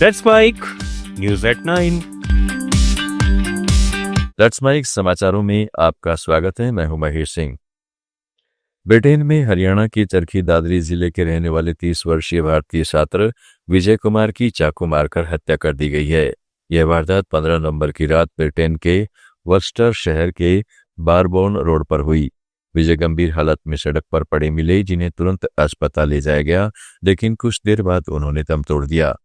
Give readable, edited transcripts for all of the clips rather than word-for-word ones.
Let's mic news at 9। Let's mic समाचारों में आपका स्वागत है। मैं हूं महेश सिंह। ब्रिटेन में हरियाणा की चरखी दादरी जिले के रहने वाले 30 वर्षीय भारतीय छात्र विजय कुमार की चाकू मारकर हत्या कर दी गई है। यह वारदात 15 नवंबर की रात ब्रिटेन के वर्स्टर शहर के बारबोर्न रोड पर हुई। विजय गंभीर हालत में सड़क पर पड़े मिले, जिन्हें तुरंत अस्पताल ले जाया गया, लेकिन कुछ देर बाद उन्होंने दम तोड़ दिया।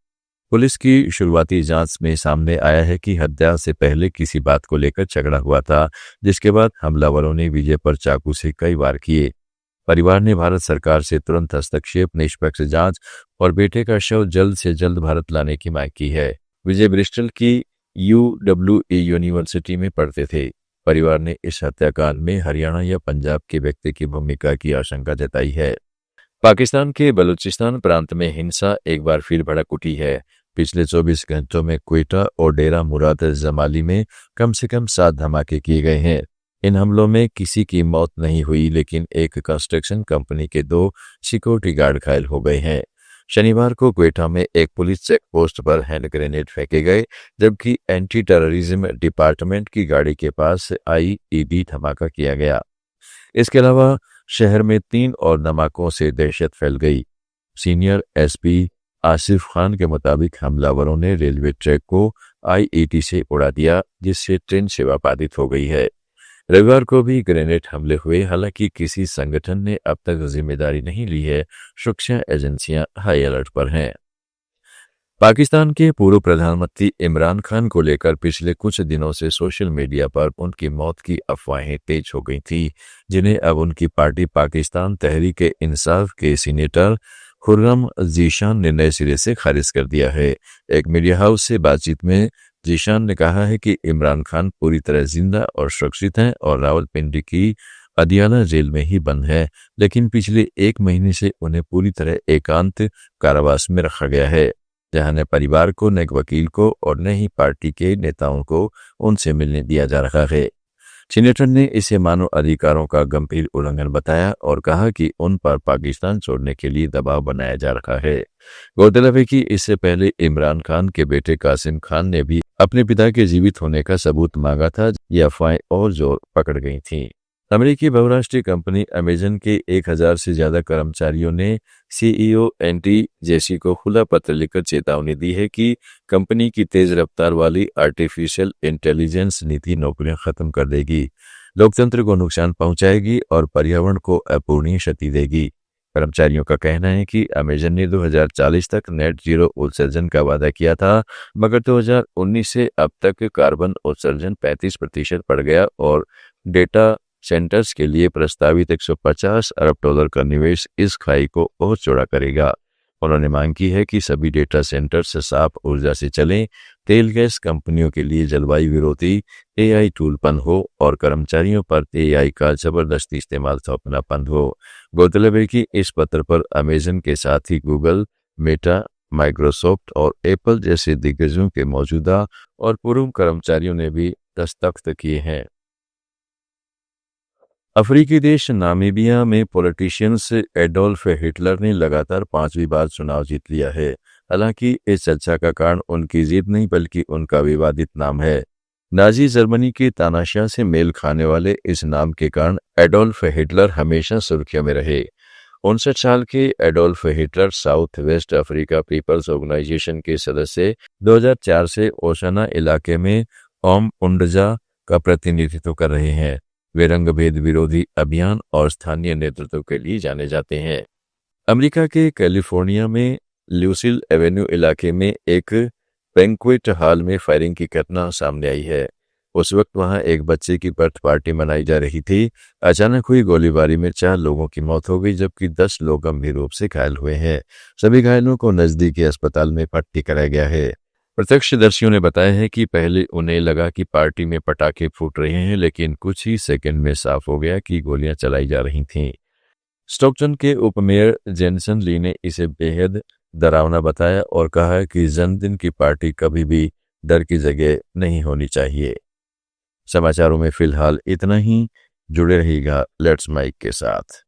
पुलिस की शुरुआती जांच में सामने आया है कि हत्या से पहले किसी बात को लेकर झगड़ा हुआ था, जिसके बाद हमलावरों ने विजय पर चाकू से कई वार किए। परिवार ने भारत सरकार से तुरंत हस्तक्षेप, निष्पक्ष जांच और बेटे का शव जल्द से जल्द भारत लाने की मांग की है। विजय ब्रिस्टल की UWE यूनिवर्सिटी में पढ़ते थे। परिवार ने इस हत्याकांड में हरियाणा या पंजाब के व्यक्ति की भूमिका की आशंका जताई है। पाकिस्तान के बलूचिस्तान प्रांत में हिंसा एक बार फिर भड़क उठी है। पिछले 24 घंटों में क्वेटा और डेरा मुराद जमाली में कम से कम 7 धमाके किए गए हैं। इन हमलों में किसी की मौत नहीं हुई, लेकिन एक कंस्ट्रक्शन कंपनी के 2 सिक्योरिटी गार्ड घायल हो गए हैं। शनिवार को क्वेटा में एक पुलिस चेक पोस्ट पर हैंड ग्रेनेड फेंके गए, जबकि एंटी टेररिज्म डिपार्टमेंट की गाड़ी के पास IED धमाका किया गया। इसके अलावा शहर में 3 और धमाकों से दहशत फैल गई। सीनियर SP आसिफ खान के मुताबिक हमलावरों ने रेलवे ट्रैक को IED से उड़ा दिया, जिससे ट्रेन सेवा बाधित हो गई है। रविवार को भी ग्रेनेड हमले हुए, हालांकि किसी संगठन ने अब तक जिम्मेदारी नहीं ली है। सुरक्षा एजेंसियां हाई अलर्ट पर हैं। पाकिस्तान के पूर्व प्रधानमंत्री इमरान खान को लेकर पिछले कुछ दिनों से सोशल मीडिया पर उनकी मौत की अफवाहें तेज हो गई थी, जिन्हें अब उनकी पार्टी पाकिस्तान तहरीक-ए-इंसाफ के सीनेटर खुर्रम जीशान ने नए सिरे से खारिज कर दिया है। एक मीडिया हाउस से बातचीत में जीशान ने कहा है कि इमरान खान पूरी तरह जिंदा और सुरक्षित हैं और रावलपिंडी की अदियाला जेल में ही बंद है, लेकिन पिछले 1 महीने से उन्हें पूरी तरह एकांत कारावास में रखा गया है, जहां न परिवार को, न वकील को और न ही पार्टी के नेताओं को उनसे मिलने दिया जा रहा है। सीनेटर ने इसे मानव अधिकारों का गंभीर उल्लंघन बताया और कहा कि उन पर पाकिस्तान छोड़ने के लिए दबाव बनाया जा रहा है। गौरतलब है कि इससे पहले इमरान खान के बेटे कासिम खान ने भी अपने पिता के जीवित होने का सबूत मांगा था। ये अफवाहें और जोर पकड़ गई थीं। अमेरिकी बहुराष्ट्रीय कंपनी अमेजन के 1000 से ज्यादा कर्मचारियों ने CEO एंडी जेसी को खुला पत्र लिखकर चेतावनी दी है कि कंपनी की तेज रफ्तार वाली आर्टिफिशियल इंटेलिजेंस नीति नौकरियां खत्म कर देगी, लोकतंत्र को नुकसान पहुंचाएगी और पर्यावरण को अपूरणीय क्षति देगी। कर्मचारियों का कहना है कि अमेजन ने 2040 तक नेट जीरो उत्सर्जन का वादा किया था, मगर 2019 से अब तक कार्बन उत्सर्जन 35% बढ़ गया और डेटा सेंटर्स के लिए प्रस्तावित $150 अरब का निवेश इस खाई को और चौड़ा करेगा। उन्होंने मांग की है कि सभी डेटा सेंटर्स साफ ऊर्जा से चलें, तेल गैस कंपनियों के लिए जलवायु विरोधी AI टूल बंद हो और कर्मचारियों पर AI का जबरदस्ती इस्तेमाल थोपना बंद हो। गौरतलब है कि इस पत्र पर अमेजन के साथ ही गूगल, मेटा, माइक्रोसॉफ्ट और एप्पल जैसे दिग्गजों के मौजूदा और पूर्व कर्मचारियों ने भी दस्तखत किए हैं। अफ्रीकी देश नामीबिया में पॉलिटिशियंस एडोल्फ हिटलर ने लगातार 5वीं बार चुनाव जीत लिया है। हालांकि इस चर्चा का कारण उनकी जीत नहीं, बल्कि उनका विवादित नाम है। नाजी जर्मनी के तानाशाह से मेल खाने वाले इस नाम के कारण एडोल्फ हिटलर हमेशा सुर्खियों में रहे। 59 साल के Adolf Hitler South West Africa People's Organisation के सदस्य 2004 से ओशाना इलाके में ओम उंडजा का प्रतिनिधित्व कर रहे हैं। वे रंगभेद विरोधी अभियान और स्थानीय नेतृत्व के लिए जाने जाते हैं। अमेरिका के कैलिफोर्निया में ल्यूसिल एवेन्यू इलाके में एक बैंक्वेट हॉल में फायरिंग की घटना सामने आई है। उस वक्त वहां एक बच्चे की बर्थ पार्टी मनाई जा रही थी। अचानक हुई गोलीबारी में 4 लोगों की मौत हो गई, जबकि 10 लोग गंभीर रूप से घायल हुए हैं। सभी घायलों को नजदीकी अस्पताल में भर्ती कराया गया है। प्रत्यक्षदर्शियों ने बताया है कि पहले उन्हें लगा कि पार्टी में पटाखे फूट रहे हैं, लेकिन कुछ ही सेकंड में साफ हो गया कि गोलियां चलाई जा रही थीं। स्टॉकटन के उपमेयर जेनसन ली ने इसे बेहद डरावना बताया और कहा कि जन्मदिन की पार्टी कभी भी डर की जगह नहीं होनी चाहिए। समाचारों में फिलहाल इतना ही। जुड़े रहिएगा लेट्स माइक के साथ।